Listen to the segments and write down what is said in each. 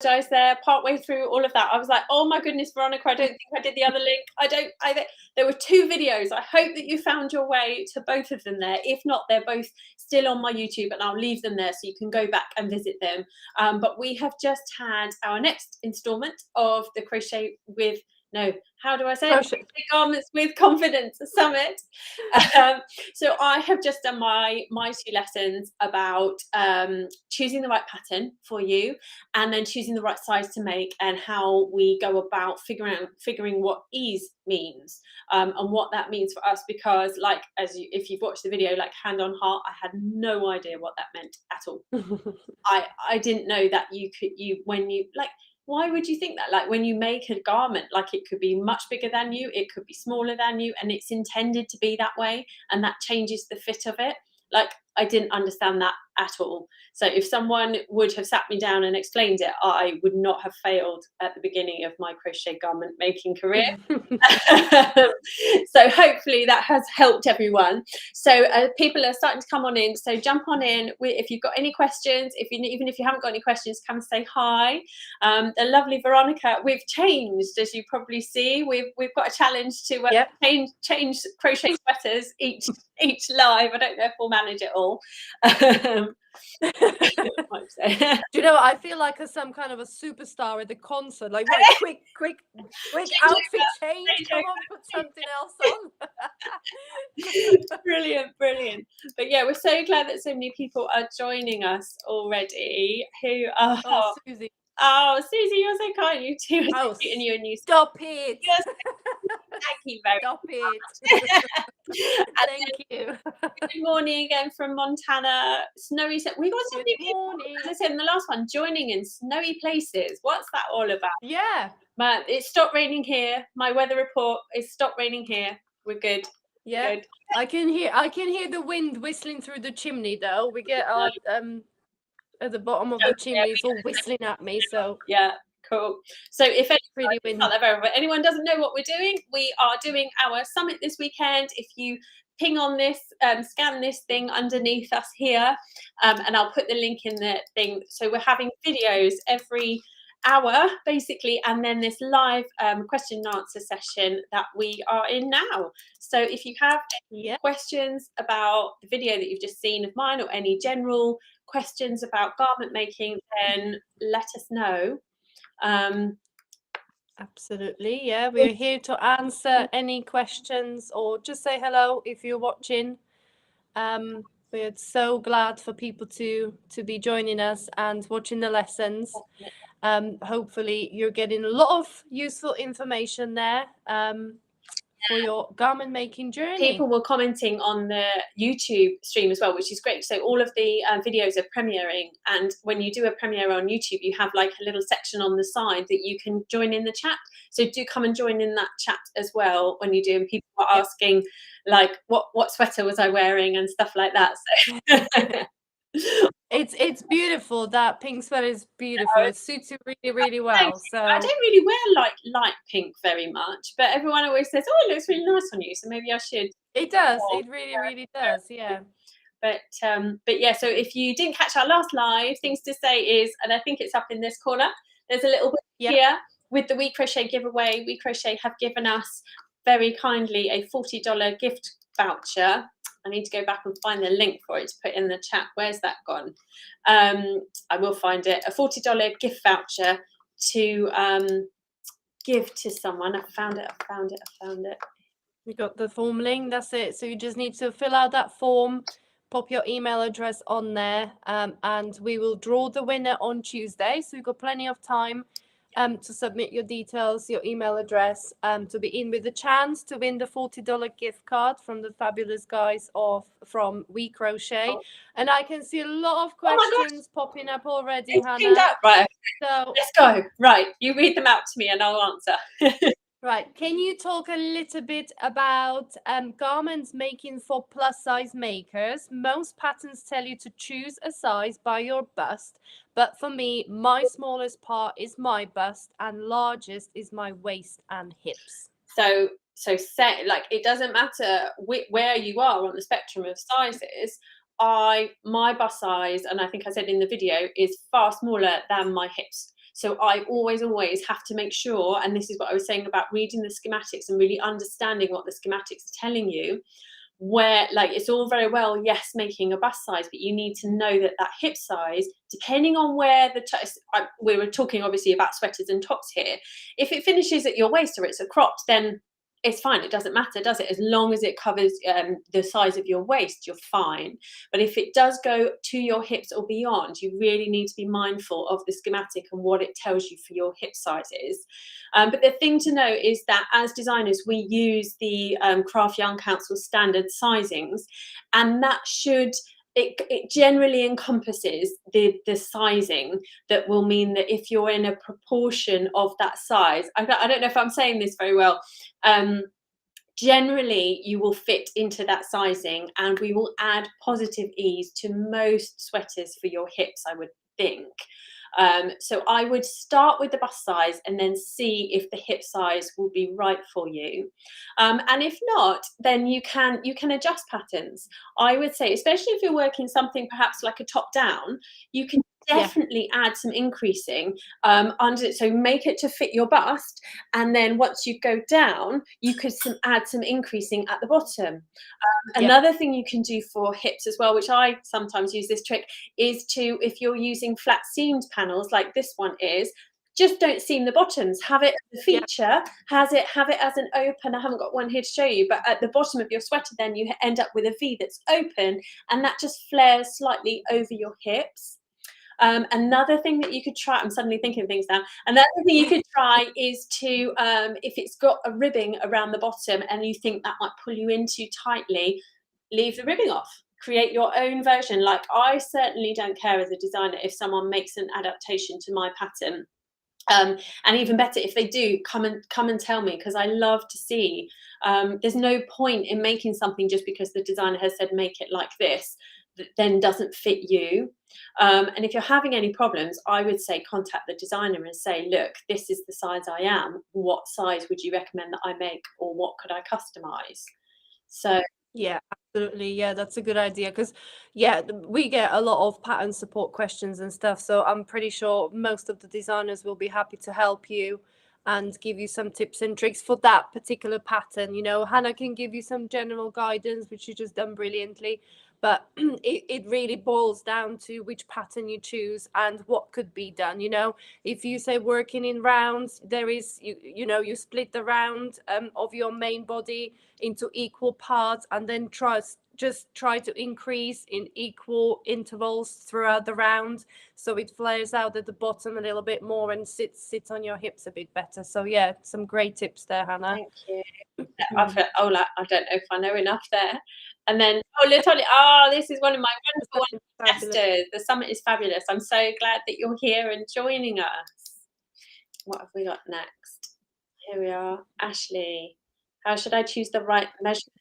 there partway through all of that. I was like, oh my goodness, Veronica, I don't think I did the other link. There were 2 videos. I hope that you found your way to both of them there. If not, they're both still on my YouTube, and I'll leave them there so you can go back and visit them. But we have just had our next installment of the Crochet with, no, how do I say it? Crochet Garments with Confidence Summit. So I have just done my 2 lessons about choosing the right pattern for you, and then choosing the right size to make, and how we go about figuring what ease means, and what that means for us. Because, like, if you've watched the video, like, hand on heart, I had no idea what that meant at all. I didn't know that why would you think that? Like, when you make a garment, like, it could be much bigger than you, it could be smaller than you, and it's intended to be that way, and that changes the fit of it. Like, I didn't understand that at all. So if someone would have sat me down and explained it, I would not have failed at the beginning of my crochet garment making career. So hopefully that has helped everyone. So people are starting to come on in, so jump on in if you've got any questions. Even if you haven't got any questions, come say hi. The lovely Veronica, we've changed, as you probably see. We've got a challenge to change crochet sweaters each live. I don't know if we'll manage it all. Do you know, I feel like some kind of a superstar at the concert, like, right, quick outfit change, come on, put something else on. Brilliant. But yeah, we're so glad that so many people are joining us already. Who are Susie. Oh, Susie, you're so kind. You too. And you, and you. Stop it. Thank you very much. Stop it. Thank you. Good morning again from Montana. Snowy. We got so many people, as I said in the last one, joining in snowy places. What's that all about? Yeah. But it stopped raining here. My weather report is stopped raining here. We're good. Yeah. Good. I can hear the wind whistling through the chimney though. We get our at the bottom of the chimney, it's all whistling at me. So yeah, cool. So if anyone doesn't know what we're doing, we are doing our summit this weekend. If you ping on this, scan this thing underneath us here, and I'll put the link in the thing. So we're having videos every hour basically, and then this live question and answer session that we are in now. So if you have questions about the video that you've just seen of mine, or any general questions about garment making, then let us know. Absolutely, yeah, we're here to answer any questions, or just say hello if you're watching. We're so glad for people to be joining us and watching the lessons. Hopefully you're getting a lot of useful information there for your garment making journey. People were commenting on the YouTube stream as well, which is great. So all of the videos are premiering, and when you do a premiere on YouTube, you have like a little section on the side that you can join in the chat. So do come and join in that chat as well when you do. And people are asking like what sweater was I wearing and stuff like that. So it's beautiful. That pink sweater is beautiful. It suits you really well. So I don't really wear light pink very much, but everyone always says, oh, it looks really nice on you, so maybe I should. It does. It really does. Yeah. But yeah, so if you didn't catch our last live, things to say is, and I think it's up in this corner, there's a little bit here with the We Crochet giveaway. We Crochet have given us very kindly a $40 gift voucher. I need to go back and find the link for it to put in the chat. Where's that gone? I will find it. A $40 gift voucher to give to someone. I found it. We got the form link. That's it. So you just need to fill out that form, pop your email address on there, and we will draw the winner on Tuesday. So you've got plenty of time to submit your details, your email address, to be in with the chance to win the $40 gift card from the fabulous guys from We Crochet. And I can see a lot of questions popping up already, Hannah. Right. So let's go. Right, you read them out to me and I'll answer. Right. Can you talk a little bit about garments making for plus size makers? Most patterns tell you to choose a size by your bust, but for me, my smallest part is my bust and largest is my waist and hips. So like, it doesn't matter where you are on the spectrum of sizes. My bust size, and I think I said in the video, is far smaller than my hips. So I always have to make sure, and this is what I was saying about reading the schematics and really understanding what the schematics are telling you, where like it's all very well, yes, making a bust size, but you need to know that that hip size, depending on where we were talking obviously about sweaters and tops here, if it finishes at your waist or it's a cropped, then it's fine, it doesn't matter, does it? As long as it covers the size of your waist, you're fine. But if it does go to your hips or beyond, you really need to be mindful of the schematic and what it tells you for your hip sizes. But the thing to know is that as designers, we use the Craft Yarn Council standard sizings, and that should, it generally encompasses the sizing that will mean that if you're in a proportion of that size, I don't know if I'm saying this very well, generally you will fit into that sizing, and we will add positive ease to most sweaters for your hips, I would think. So I would start with the bust size and then see if the hip size will be right for you. And if not, then you can adjust patterns. I would say, especially if you're working something perhaps like a top down, you can definitely add some increasing under it. So make it to fit your bust, and then once you go down, you could add some increasing at the bottom. Another thing you can do for hips as well, which I sometimes use this trick, is to, if you're using flat seamed panels like this one is, just don't seam the bottoms. Have it as a feature, have it as an open. I haven't got one here to show you, but at the bottom of your sweater, then you end up with a V that's open, and that just flares slightly over your hips. Another thing that you could try, I'm suddenly thinking of things now. Another thing you could try is to, if it's got a ribbing around the bottom and you think that might pull you in too tightly, leave the ribbing off. Create your own version. Like, I certainly don't care as a designer if someone makes an adaptation to my pattern. And even better, if they do, come and tell me, because I love to see. There's no point in making something just because the designer has said make it like this, that then doesn't fit you. And if you're having any problems, I would say contact the designer and say, look, this is the size I am. What size would you recommend that I make, or what could I customize? So Yeah, absolutely. Yeah, that's a good idea because, yeah, we get a lot of pattern support questions and stuff. So I'm pretty sure most of the designers will be happy to help you and give you some tips and tricks for that particular pattern. You know, Hannah can give you some general guidance, which you just done brilliantly. But it really boils down to which pattern you choose and what could be done. You know, if you say working in rounds, there is, you split the round of your main body into equal parts, and then just try to increase in equal intervals throughout the round, so it flares out at the bottom a little bit more and sits on your hips a bit better. So yeah, some great tips there, Hannah. thank you. I don't know if I know enough there. And then, literally, this is one of my wonderful investors. The summit is fabulous. I'm so glad that you're here and joining us. What have we got next? Here we are. Ashley, how should I choose the right measurement?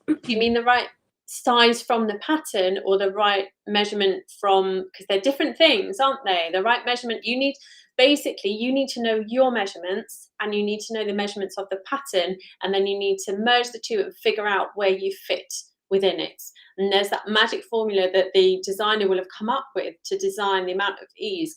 Do you mean the right size from the pattern, or the right measurement from, because they're different things, aren't they? The right measurement, you need to know your measurements, and you need to know the measurements of the pattern, and then you need to merge the two and figure out where you fit within it. And there's that magic formula that the designer will have come up with to design the amount of ease.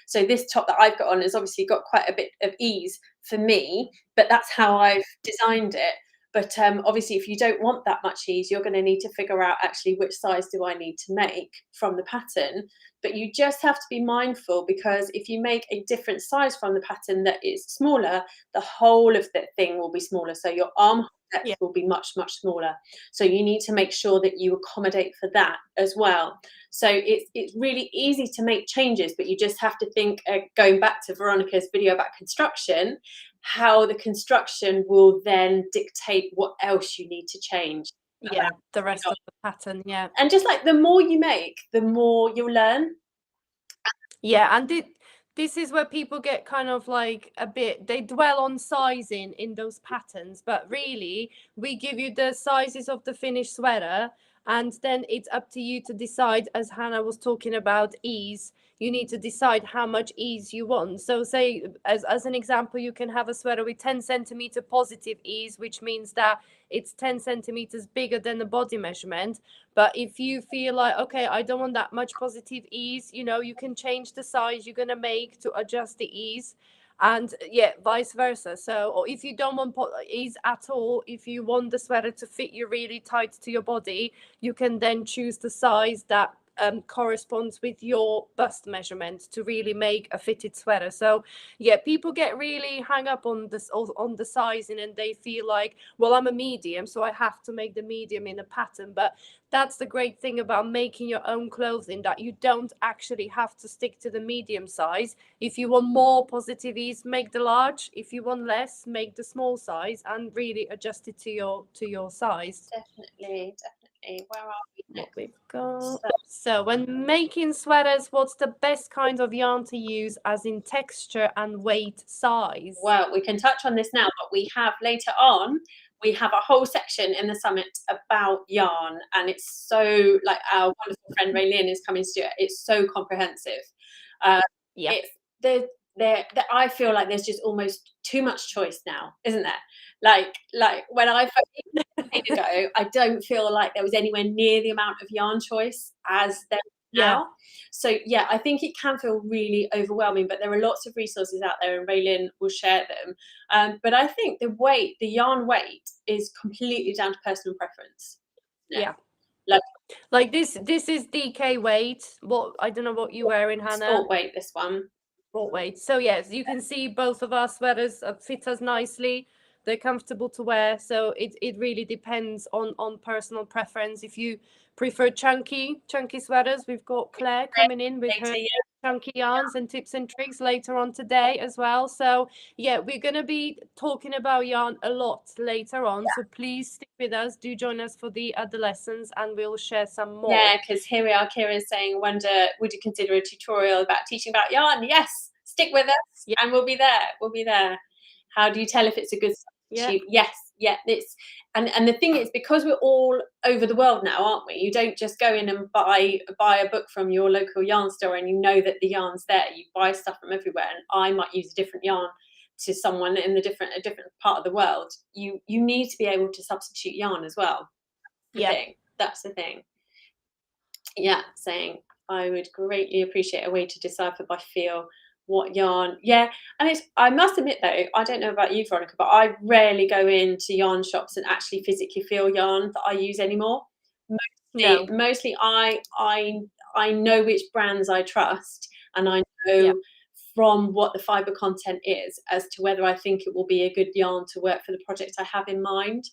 So this top that I've got on has obviously got quite a bit of ease for me, but that's how I've designed it. But obviously, if you don't want that much ease, you're going to need to figure out actually which size do I need to make from the pattern. But you just have to be mindful, because if you make a different size from the pattern that is smaller, the whole of the thing will be smaller. So your armhole depth will be much, much smaller. So you need to make sure that you accommodate for that as well. So it's really easy to make changes, but you just have to think, going back to Veronica's video about construction, how the construction will then dictate what else you need to change. Yeah, the rest of the pattern. Yeah. And just like the more you make, the more you'll learn. Yeah, and this is where people get kind of like they dwell on sizing in those patterns, but really we give you the sizes of the finished sweater, and then it's up to you to decide, as Hannah was talking about ease. you need to decide how much ease you want. So say, as an example, you can have a sweater with 10 centimeter positive ease, which means that it's 10 centimeters bigger than the body measurement. But if you feel like, okay, I don't want that much positive ease, you know, you can change the size you're going to make to adjust the ease. And yeah, vice versa. So, or if you don't want ease at all, if you want the sweater to fit you really tight to your body, you can then choose the size that corresponds with your bust measurement to really make a fitted sweater. So yeah, people get really hung up on this, on the sizing, and they feel like, well, I'm a medium, so I have to make the medium in a pattern. But that's the great thing about making your own clothing, that you don't actually have to stick to the medium size. If you want more positive ease, make the large. If you want less, make the small size, and really adjust it to your size. Definitely. Where are we What next? we've got. So when making sweaters, what's the best kind of yarn to use, as in texture and weight, size? Well, we can touch on this now, but we have later on, we have a whole section in the summit about yarn, and it's so, like, our wonderful friend Raylene is coming to do it. It's so comprehensive. Yeah. It's there. I feel like there's just almost too much choice now, isn't there? Like when I first ago, I don't feel like there was anywhere near the amount of yarn choice as there is Yeah. now. So yeah, I think it can feel really overwhelming, but there are lots of resources out there, and Raylene will share them. But I think the yarn weight is completely down to personal preference. Yeah. Like this is DK weight. What, I don't know what you're wearing, Hannah. sport weight, this one. Sport weight. So yes, you can see both of our sweaters fit us nicely. They're comfortable to wear. So it really depends on personal preference. If you prefer chunky sweaters, we've got Claire coming in with her chunky yarns and tips and tricks later on today as well. So yeah, we're going to be talking about yarn a lot later on. So please stick with us. Do join us for the other lessons, and we'll share some more. Yeah, because here we are, Kira's saying, wonder, would you consider a tutorial about teaching about yarn? Yes, stick with us, and we'll be there. How do you tell if it's a good substitute? Yes, it's and the thing is, because we're all over the world now, aren't we? You don't just go in and buy a book from your local yarn store and you know that the yarn's there. You buy stuff from everywhere, and I might use a different yarn to someone in a different part of the world. You need to be able to substitute yarn as well. That's the thing. Yeah, saying, I would greatly appreciate a way to decipher by feel what yarn. Yeah, and I must admit though, I don't know about you, Veronica, but I rarely go into yarn shops and actually physically feel yarn that I use anymore. Mostly I know which brands I trust, and I know from what the fibre content is as to whether I think it will be a good yarn to work for the project I have in mind.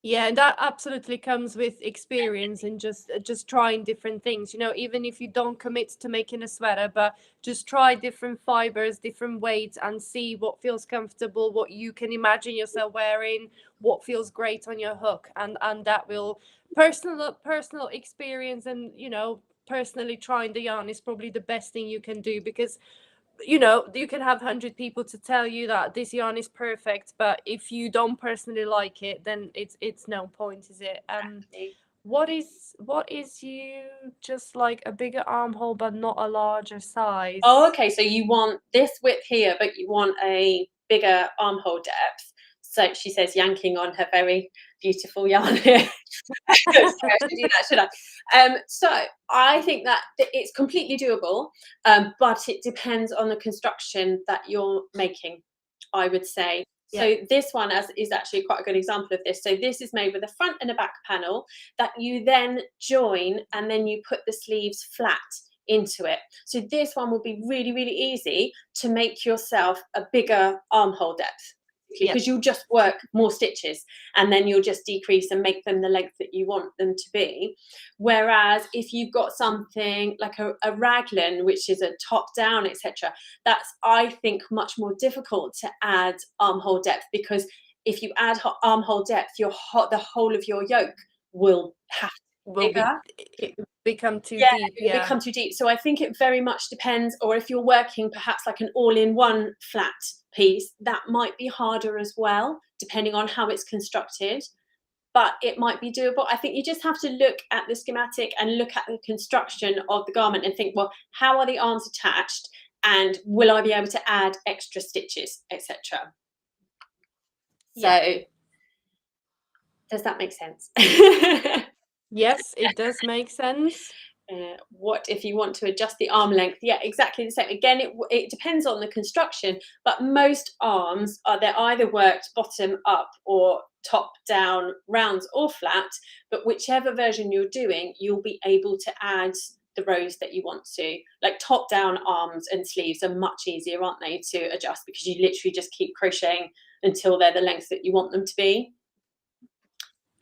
Yeah, and that absolutely comes with experience and just trying different things. You know, even if you don't commit to making a sweater, but just try different fibers, different weights, and see what feels comfortable, what you can imagine yourself wearing, what feels great on your hook, and that will personal experience, and you know, personally trying the yarn is probably the best thing you can do, because you know, you can have 100 people to tell you that this yarn is perfect, but if you don't personally like it, then it's no point, is it? Exactly. What is you just like a bigger armhole but not a larger size? Oh, okay, so you want this width here, but you want a bigger armhole depth. So she says, yanking on her very beautiful yarn here. Sorry, I should do that, should I? So I think that it's completely doable, but it depends on the construction that you're making, I would say. So this one is actually quite a good example of this. So this is made with a front and a back panel that you then join, and then you put the sleeves flat into it. So this one will be really, really easy to make yourself a bigger armhole depth, because you'll just work more stitches and then you'll just decrease and make them the length that you want them to be. Whereas if you've got something like a raglan, which is a top down, etc., that's, I think, much more difficult to add armhole depth, because if you add armhole depth, the whole of your yoke will have become too deep. Become too deep. So I think it very much depends, or if you're working perhaps like an all-in-one flat piece, that might be harder as well, depending on how it's constructed. but it might be doable. I think you just have to look at the schematic and look at the construction of the garment and think, well, how are the arms attached? And will I be able to add extra stitches, etc.? So does that make sense? Yes, it does make sense. What if you want to adjust the arm length? Yeah, exactly the same. Again, it depends on the construction, but most arms they're either worked bottom up or top down, rounds or flat, but whichever version you're doing, you'll be able to add the rows that you want to. Like top down arms and sleeves are much easier, aren't they, to adjust, because you literally just keep crocheting until they're the length that you want them to be.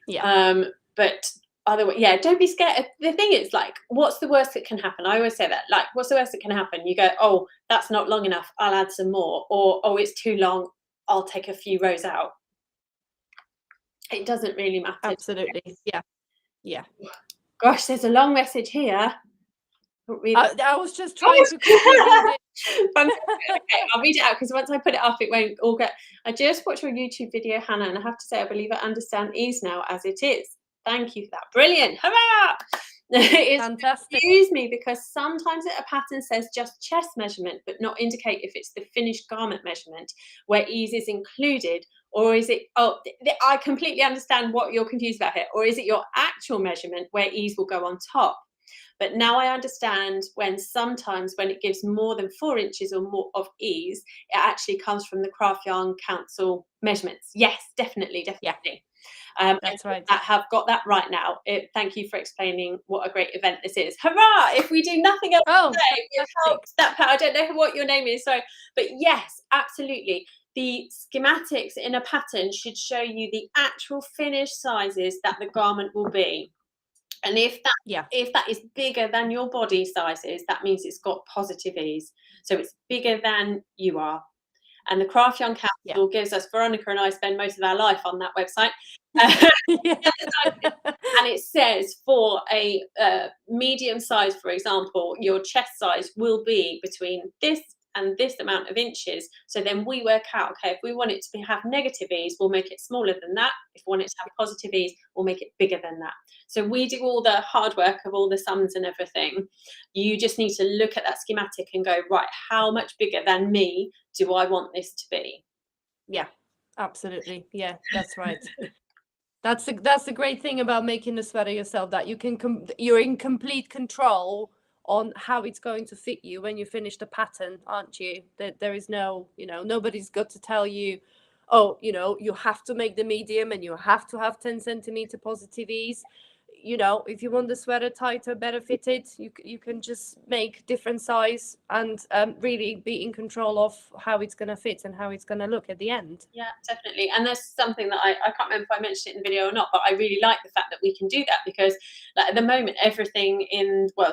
Yeah. But otherwise, yeah, don't be scared. The thing is, like, what's the worst that can happen? I always say that, like, what's the worst that can happen? You go, oh, that's not long enough, I'll add some more, or oh, it's too long, I'll take a few rows out. It doesn't really matter. Absolutely. Yeah. Gosh, there's a long message here. I was just trying to quickly read it. Okay, I'll read it out, because once I put it up, it won't all get. I just watched your YouTube video, Hannah, and I have to say, I believe I understand ease now as it is. Thank you for that. Brilliant. Hurrah! It's Fantastic. confused me, because sometimes a pattern says just chest measurement, but not indicate if it's the finished garment measurement where ease is included, or is it, I completely understand what you're confused about here, or is it your actual measurement where ease will go on top? But now I understand sometimes when it gives more than 4 inches or more of ease, it actually comes from the Craft Yarn Council measurements. Yes, definitely. Yeah. That's right. I have got that right now. Thank you for explaining what a great event this is. Hurrah! If we do nothing else today, we've helped that part. I don't know what your name is, sorry. But yes, absolutely. The schematics in a pattern should show you the actual finished sizes that the garment will be. And if that is bigger than your body sizes, that means it's got positive ease. So it's bigger than you are. And the Craft Yarn Council gives us, Veronica and I spend most of our life on that website. And it says for a medium size, for example, your chest size will be between this and this amount of inches. So then we work out, okay, if we want it to have negative ease, we'll make it smaller than that. If we want it to have positive ease, we'll make it bigger than that. So we do all the hard work of all the sums and everything. You just need to look at that schematic and go, right, how much bigger than me do I want this to be? Yeah, absolutely. Yeah, that's right. That's the great thing about making the sweater yourself, that you can you're in complete control on how it's going to fit you when you finish the pattern, aren't you? There is no, nobody's got to tell you, oh, you have to make the medium and you have to have 10 centimeter positive ease. If you want the sweater tighter, better fitted, you can just make different size and really be in control of how it's going to fit and how it's going to look at the end. Yeah, definitely. And there's something that I can't remember if I mentioned it in the video or not, but I really like the fact that we can do that, because like, at the moment, everything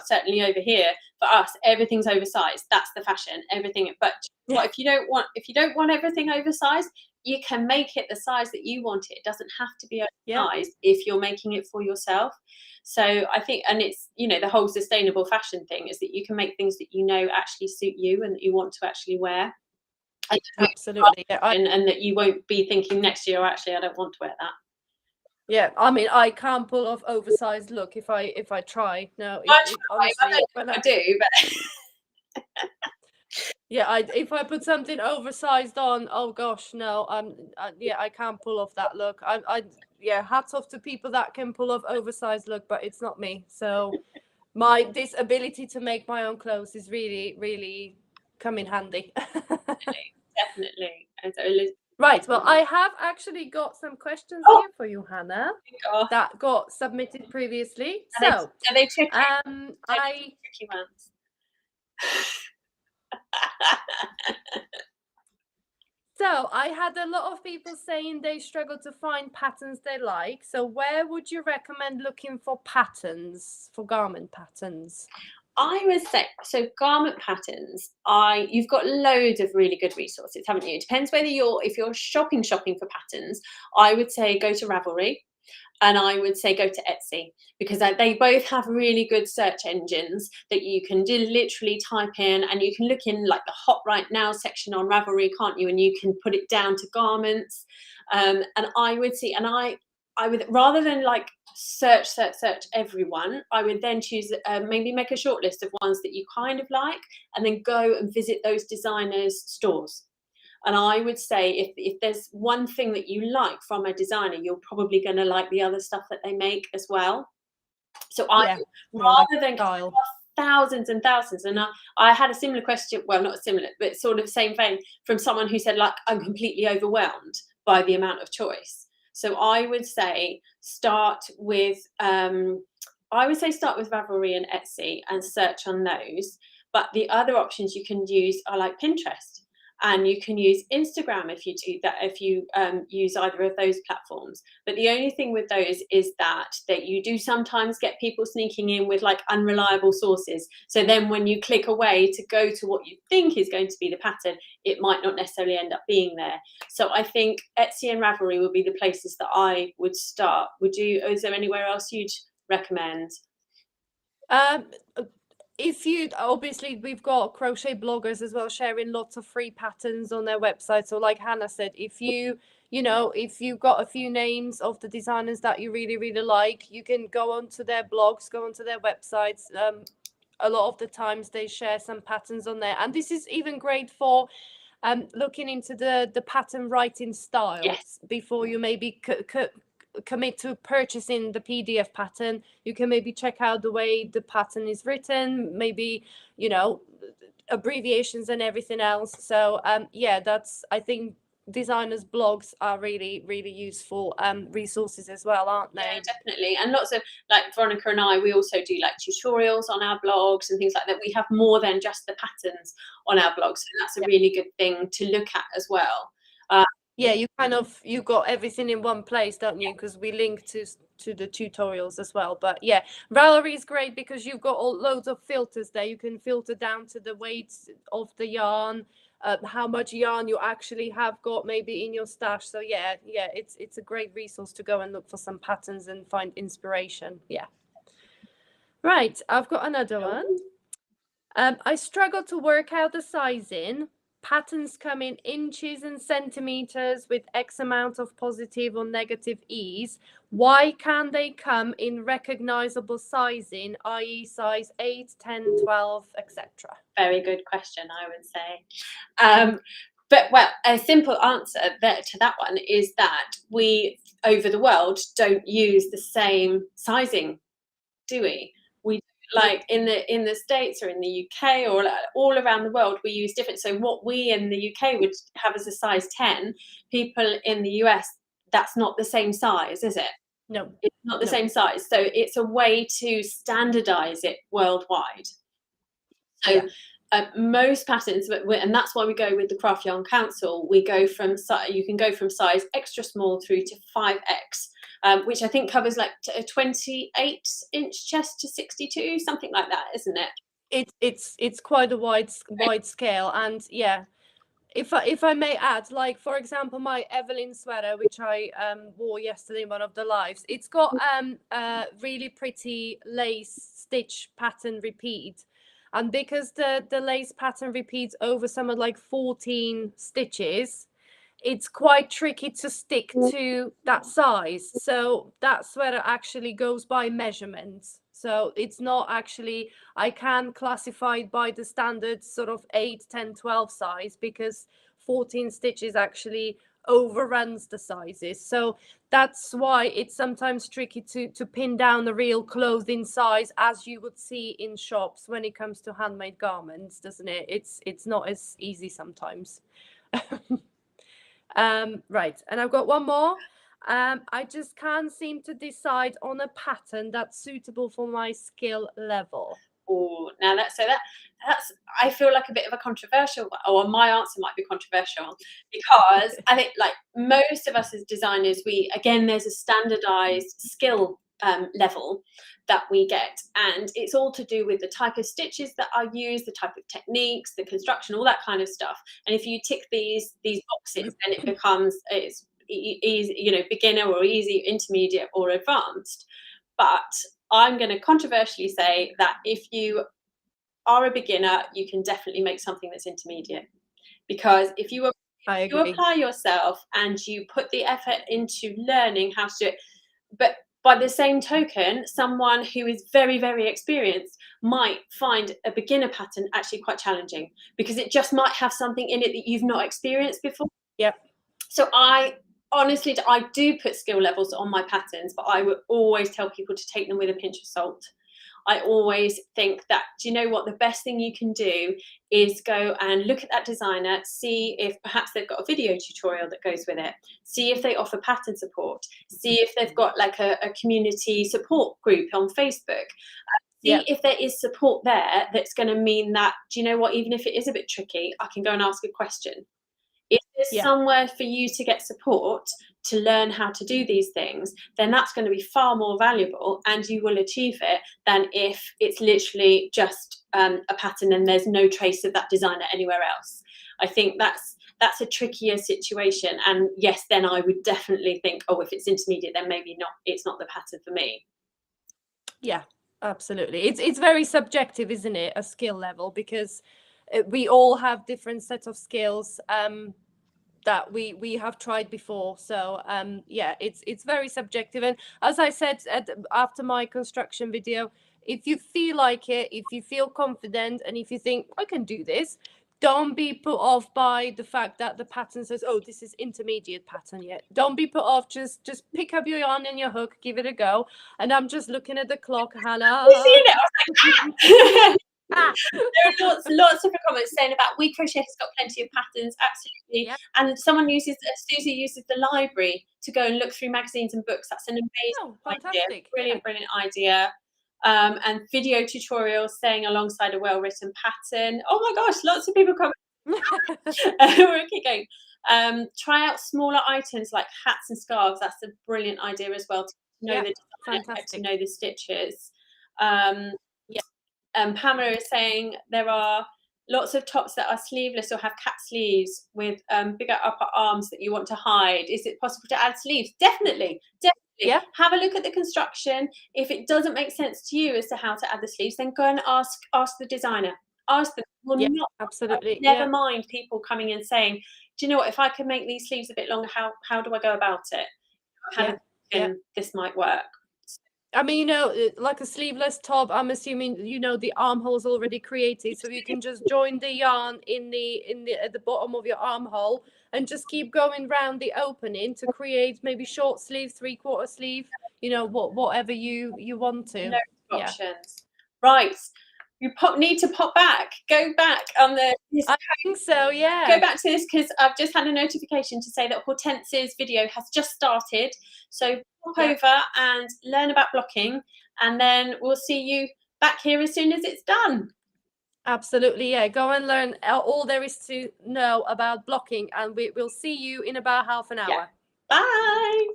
certainly over here for us, everything's oversized. That's the fashion, everything. But if you don't want everything oversized, you can make it the size that you want it. It doesn't have to be oversized if you're making it for yourself. So I think, and it's, the whole sustainable fashion thing is that you can make things that actually suit you and that you want to actually wear. Absolutely. And that you won't be thinking next year, actually, I don't want to wear that. Yeah, I mean, I can't pull off oversized look if I try. No, honestly, I do, but yeah, if I put something oversized on, oh gosh, no, I can't pull off that look. Hats off to people that can pull off oversized look, but it's not me. So this ability to make my own clothes is really, really come in handy. Definitely. Right, well, I have actually got some questions here for you, Hannah, that got submitted previously. Are they tricky? Tricky ones. So I had a lot of people saying they struggle to find patterns they like. So where would you recommend looking for patterns, for garment patterns? I would say, so garment patterns, you've got loads of really good resources, haven't you? It depends whether if you're shopping for patterns, I would say go to Ravelry, and I would say go to Etsy, because they both have really good search engines that you can literally type in, and you can look in like the Hot Right Now section on Ravelry, can't you? And you can put it down to garments. And I would see, and I would, rather than like search everyone, I would then choose, maybe make a short list of ones that you kind of like, and then go and visit those designers' stores. And I would say if there's one thing that you like from a designer, you're probably going to like the other stuff that they make as well. So I, Yeah, no, like rather than style. thousands and thousands, and I had a similar question, well, not similar, but sort of same vein, from someone who said, like, I'm completely overwhelmed by the amount of choice. So I would say start with Ravelry and Etsy and search on those. But the other options you can use are like Pinterest, and you can use Instagram if you do that, if you use either of those platforms. But the only thing with those is that you do sometimes get people sneaking in with like unreliable sources. So then when you click away to go to what you think is going to be the pattern, it might not necessarily end up being there. So I think Etsy and Ravelry would be the places that I would start. Is there anywhere else you'd recommend? If you, obviously we've got crochet bloggers as well sharing lots of free patterns on their website. So like Hannah said, if if you've got a few names of the designers that you really, really like, you can go onto their blogs, go onto their websites. A lot of the times they share some patterns on there. And this is even great for looking into the pattern writing styles. Yes. Before you maybe commit to purchasing the PDF pattern. You can maybe check out the way the pattern is written, maybe, abbreviations and everything else. So yeah, I think designers' blogs are really, really useful resources as well, aren't they? Yeah, definitely. And lots of, like, Veronica and I, we also do like tutorials on our blogs and things like that. We have more than just the patterns on our blogs, so that's a really good thing to look at as well. Yeah, you got everything in one place, don't you? Because we link to the tutorials as well. But yeah, Ravelry is great because you've got loads of filters there. You can filter down to the weights of the yarn, how much yarn you actually have got maybe in your stash. So yeah, it's a great resource to go and look for some patterns and find inspiration. Yeah. Right, I've got another one. I struggle to work out the sizing. Patterns come in inches and centimeters with X amount of positive or negative ease. Why can't they come in recognizable sizing, i.e. size 8, 10, 12, etc.? Very good question, I would say. But, well, a simple answer to that one is that we, over the world, don't use the same sizing, do we? We, like, in the States or in the UK or all around the world, we use different. So what we in the UK would have as a size 10, people in the US, that's not the same size, is it? No. It's not the same size. So it's a way to standardize it worldwide. So most patterns, and that's why we go with the Craft Yarn Council, you can go from size extra small through to 5X, which I think covers like a 28-inch chest to 62, something like that, isn't it? It's quite a wide scale. And yeah, if I may add, like, for example, my Evelyn sweater, which I wore yesterday in one of the lives, it's got a really pretty lace stitch pattern repeat. And because the lace pattern repeats over some of like 14 stitches, it's quite tricky to stick to that size. So that sweater actually goes by measurements. So it's not actually, I can classify it by the standard sort of 8, 10, 12 size, because 14 stitches actually overruns the sizes. So that's why it's sometimes tricky to pin down the real clothing size, as you would see in shops when it comes to handmade garments, doesn't it? It's not as easy sometimes. Right, and I've got one more. I just can't seem to decide on a pattern that's suitable for my skill level. Oh, now that's I feel like a bit of a controversial, or my answer might be controversial, because I think, like most of us as designers, there's a standardized skill level that we get, and it's all to do with the type of stitches that are used, the type of techniques, the construction, all that kind of stuff. And if you tick these boxes, then it becomes easy, beginner or easy, intermediate or advanced. But I'm going to controversially say that if you are a beginner, you can definitely make something that's intermediate, because if you apply yourself and you put the effort into learning how to do it, But by the same token, someone who is very, very experienced might find a beginner pattern actually quite challenging because it just might have something in it that you've not experienced before. Yep. So I honestly, I do put skill levels on my patterns, but I would always tell people to take them with a pinch of salt. I always think that, do you know what? The best thing you can do is go and look at that designer, see if perhaps they've got a video tutorial that goes with it, see if they offer pattern support, see if they've got like a community support group on Facebook. See Yep. if there is support there that's going to mean that, do you know what? Even if it is a bit tricky, I can go and ask a question. If there's Yeah. somewhere for you to get support to learn how to do these things, then that's going to be far more valuable and you will achieve it than if it's literally just a pattern and there's no trace of that designer anywhere else. I think that's a trickier situation. And yes, then I would definitely think, oh, if it's intermediate, then maybe not, it's not the pattern for me. Yeah, absolutely. It's very subjective, isn't it? A skill level, because we all have different sets of skills that we have tried before. So yeah, it's very subjective. And as I said after my construction video, if you feel like it, if you feel confident, and if you think I can do this, don't be put off by the fact that the pattern says, oh, this is intermediate pattern yet. Don't be put off. Just pick up your yarn and your hook, give it a go. And I'm just looking at the clock, Hannah. You seen it? I was like, ah! There are lots of comments saying about We Crochet has got plenty of patterns, absolutely. Yep. And someone uses, Susie uses the library to go and look through magazines and books. That's an amazing idea. Fantastic. Brilliant, brilliant idea. And video tutorials staying alongside a well-written pattern. Oh my gosh, lots of people comment. We'll keep going. Try out smaller items like hats and scarves. That's a brilliant idea as well, to know the design, to know the stitches. Pamela is saying there are lots of tops that are sleeveless or have cap sleeves with bigger upper arms that you want to hide. Is it possible to add sleeves? Definitely, definitely. Yeah. Have a look at the construction. If it doesn't make sense to you as to how to add the sleeves, then go and ask the designer. Ask them. Yeah, absolutely. Never mind people coming and saying, do you know what, if I can make these sleeves a bit longer, how do I go about it? This might work. I mean, you know, like a sleeveless top, I'm assuming, you know, the armhole's already created, so you can just join the yarn at the bottom of your armhole and just keep going round the opening to create maybe short sleeve, 3/4 sleeve, you know, whatever you want to. No options. Right. You need to pop back. Go back on the. I think so, yeah. Go back to this because I've just had a notification to say that Hortense's video has just started. So pop over and learn about blocking, and then we'll see you back here as soon as it's done. Absolutely, yeah. Go and learn all there is to know about blocking, and we'll see you in about half an hour. Yeah. Bye.